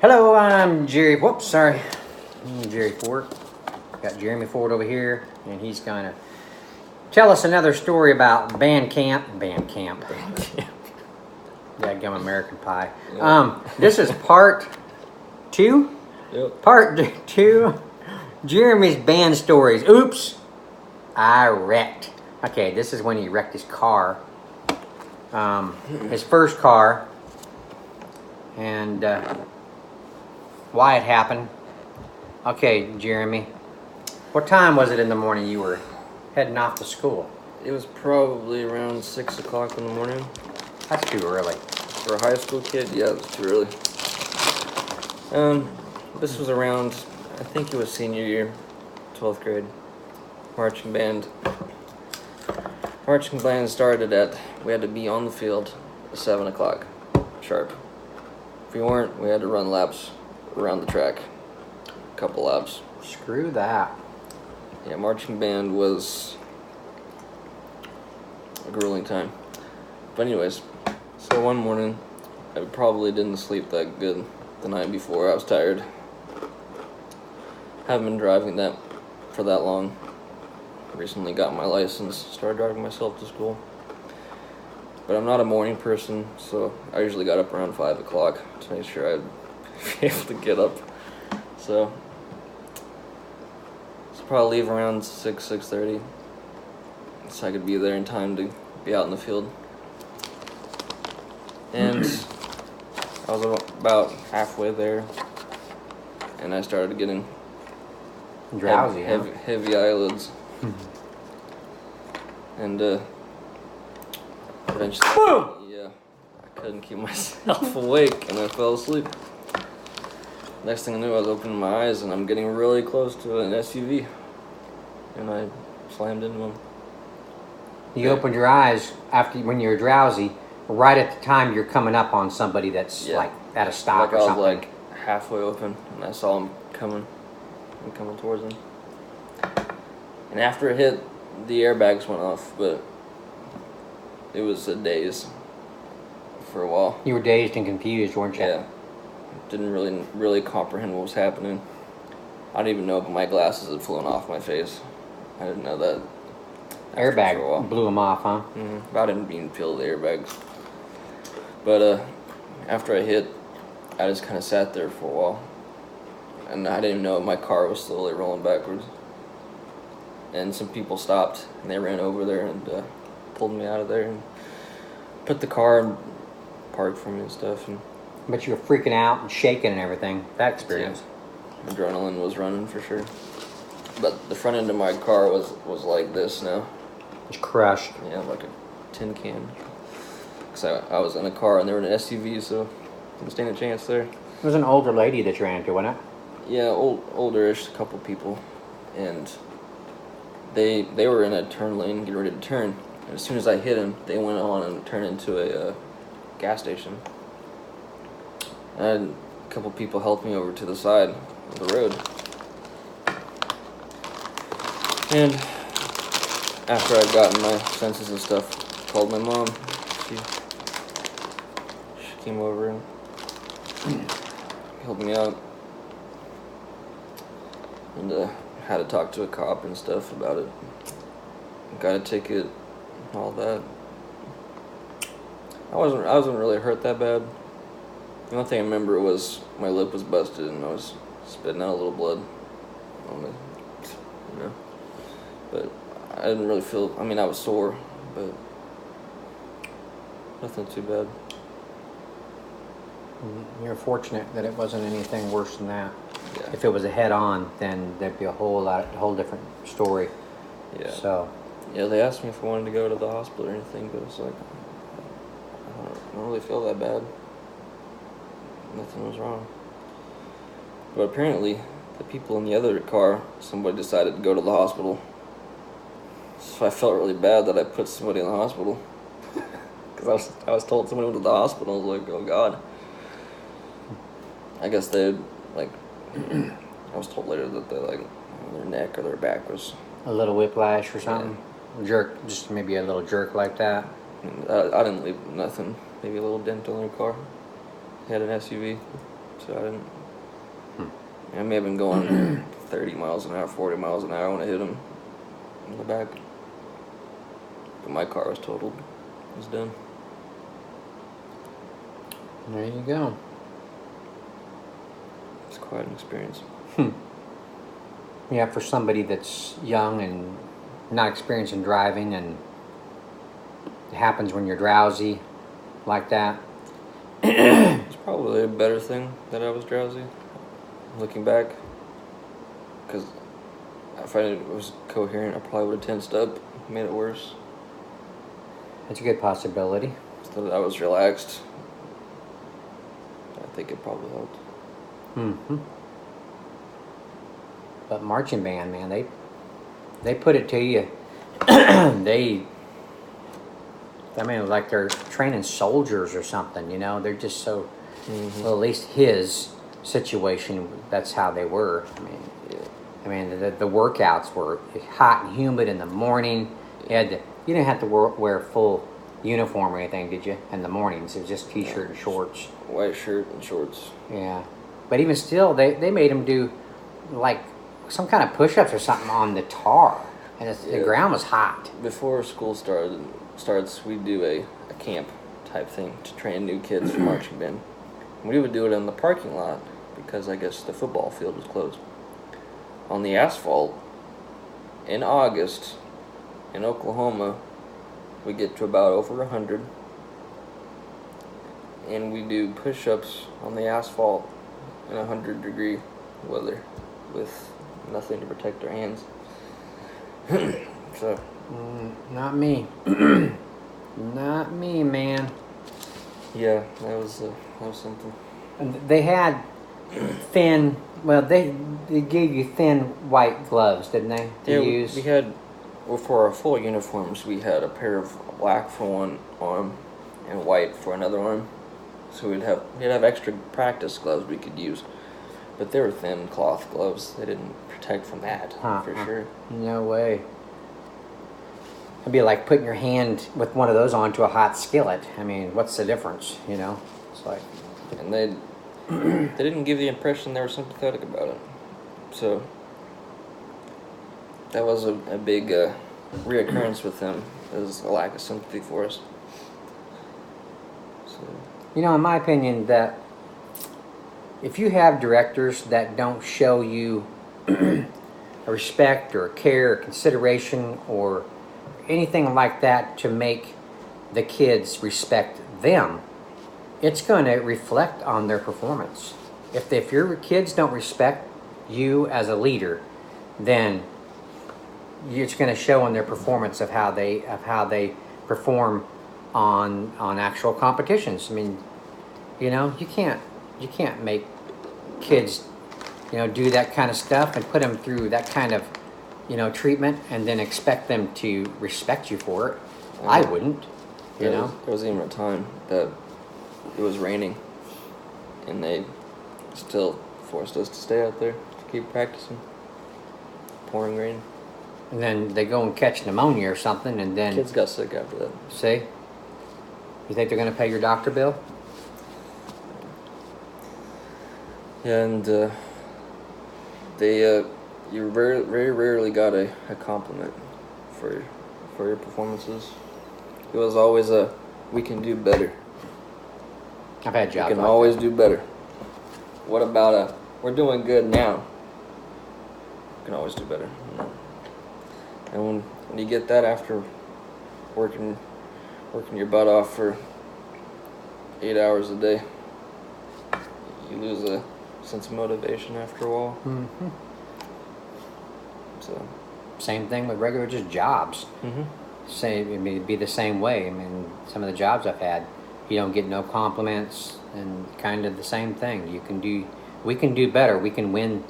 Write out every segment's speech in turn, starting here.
Hello, I'm Jerry. Whoops, sorry. I'm Jerry Ford. Got Jeremy Ford over here, and he's gonna tell us another story about band camp. Band camp. Yeah, gum American Pie. Yep. This is part 2. Yep. Part 2. Jeremy's band stories. Oops, I wrecked. Okay, this is when he wrecked his car. His first car, and why it happened. Okay, Jeremy, what time was it in the morning you were heading off to school? It was probably around 6 o'clock in the morning. That's too early. For a high school kid, yeah, it was too early. This was around, I think it was senior year, 12th grade. Marching band. Marching band started at, we had to be on the field at 7 o'clock, sharp. If we weren't, we had to run laps around the track. A couple laps. Screw that. Yeah, marching band was a grueling time. But anyways, so one morning, I probably didn't sleep that good the night before. I was tired. Haven't been driving that for that long. Recently got my license, started driving myself to school. But I'm not a morning person, so I usually got up around 5 o'clock to make sure I'd be able to get up. So probably leave around 6:30, so I could be there in time to be out in the field. And I was about halfway there, and I started getting drowsy, heavy eyelids. And eventually, yeah, I couldn't keep myself awake, and I fell asleep. Next thing I knew, I was opening my eyes, and I'm getting really close to an SUV, and I slammed into him. You opened your eyes when you're drowsy, right at the time you're coming up on somebody that's like at a stop or something. I was like halfway open, and I saw him coming towards him. And after it hit, the airbags went off, but it was a daze for a while. You were dazed and confused, weren't you? Yeah. Didn't really comprehend what was happening. I didn't even know if my glasses had flown off my face. I didn't know that. Airbag blew them off, huh? Mm-hmm. I didn't even feel the airbags. But after I hit, I just kind of sat there for a while. And I didn't even know my car was slowly rolling backwards. And some people stopped, and they ran over there and pulled me out of there and put the car and parked for me and stuff. But you were freaking out and shaking and everything. That experience. Yeah. Adrenaline was running for sure. But the front end of my car was like this now. It's crushed. Yeah, like a tin can. Because I was in a car and they were in an SUV, so didn't stand a chance there. It was an older lady that you ran into, wasn't it? Yeah, older-ish, a couple people. And they were in a turn lane, getting ready to turn. And as soon as I hit them, they went on and turned into a gas station. And a couple people helped me over to the side of the road. And after I'd gotten my senses and stuff, called my mom. She came over and helped me out. And had to talk to a cop and stuff about it. Got a ticket and all that. I wasn't really hurt that bad. The only thing I remember was my lip was busted and I was spitting out a little blood on me, But I didn't really feel, I was sore, but nothing too bad. You're fortunate that it wasn't anything worse than that. Yeah. If it was a head-on, then there'd be a whole different story. Yeah. So. Yeah, they asked me if I wanted to go to the hospital or anything, but it's like, I don't really feel that bad. Nothing was wrong. But apparently, the people in the other car, somebody decided to go to the hospital. So I felt really bad that I put somebody in the hospital. Because I was told somebody went to the hospital. I was like, oh God. I guess they I was told later that their neck or their back was a little whiplash or something. Yeah. Jerk, just maybe a little jerk like that. I didn't leave nothing. Maybe a little dent on their car. They had an SUV. So I didn't. I may have been going 30 miles an hour, 40 miles an hour when I hit him in the back. But my car was totaled. It was done. There you go. It's quite an experience. Yeah, for somebody that's young and not experienced in driving, and it happens when you're drowsy like that. It's probably a better thing that I was drowsy, looking back. Because if I was coherent, I probably would have tensed up, made it worse. It's a good possibility. So that I was relaxed. I think it probably helped. Mm-hmm. But marching band, man, they put it to you. I mean, like they're training soldiers or something, you know? They're just so, well, at least his situation, that's how they were. I mean, the workouts were hot and humid in the morning. You didn't have to wear full uniform or anything, did you? In the mornings, it was just t-shirt and shorts. White shirt and shorts. Yeah. But even still, they made him do, like, some kind of push-ups or something on the tar. And the ground was hot. Before school starts, we do a camp type thing to train new kids for marching band. We would do it in the parking lot because I guess the football field was closed. On the asphalt, in August, in Oklahoma, we get to about over 100. And we do push-ups on the asphalt in 100-degree weather with nothing to protect our hands. So, not me. Not me, man. yeah, that was something. And they had thin. Well, they gave you thin white gloves, didn't they? To use. We had. Well, for our full uniforms, we had a pair of black for one arm and white for another arm. So we'd have extra practice gloves we could use, but they were thin cloth gloves. They didn't protect from that for sure. No way. It'd be like putting your hand with one of those onto a hot skillet. I mean, what's the difference? You know, it's like. And they didn't give the impression they were sympathetic about it. So that was a big reoccurrence with them. Is a lack of sympathy for us. So. You know, in my opinion, that if you have directors that don't show you a respect or care or consideration or anything like that to make the kids respect them, it's going to reflect on their performance. If your kids don't respect you as a leader, then it's going to show in their performance of how they perform on actual competitions. I mean, you know, you can't make kids, you know, do that kind of stuff and put them through that kind of, you know, treatment and then expect them to respect you for it. I wouldn't, you know. There was even a time that it was raining and they still forced us to stay out there to keep practicing. Pouring rain. And then they go and catch pneumonia or something, and then Kids got sick after that. See? You think they're going to pay your doctor bill? Yeah, and you very rarely got a compliment for your performances. It was always we can do better. I've had jobs. We can always do better. What about we're doing good now? We can always do better. And when you get that after working your butt off for 8 hours a day, you lose a sense of motivation after a while. Mm-hmm. So same thing with regular just jobs. Mm-hmm. It'd be the same way. I mean, some of the jobs I've had, you don't get no compliments, and kind of the same thing. We can do better. We can win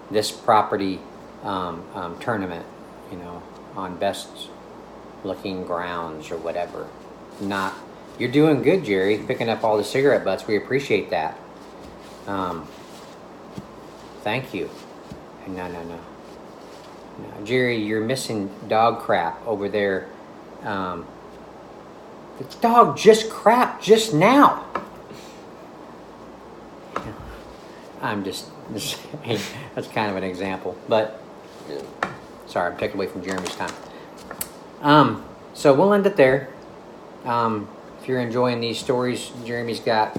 this property tournament, you know, on best looking grounds or whatever. Not, you're doing good, Jerry, picking up all the cigarette butts. We appreciate that. Thank you. No, Jerry, you're missing dog crap over there. The dog just crapped just now. I'm just saying, that's kind of an example. But Yeah. sorry, I'm taking away from Jeremy's time. So we'll end it there. If you're enjoying these stories, Jeremy's got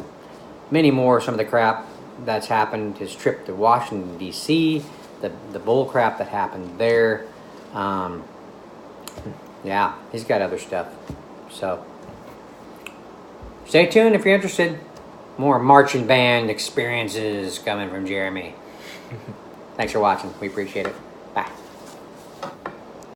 many more. Some of the crap that's happened, his trip to Washington D.C., the bull crap that happened there. Yeah, he's got other stuff. So stay tuned if you're interested. More marching band experiences coming from Jeremy. Thanks for watching. We appreciate it. Bye.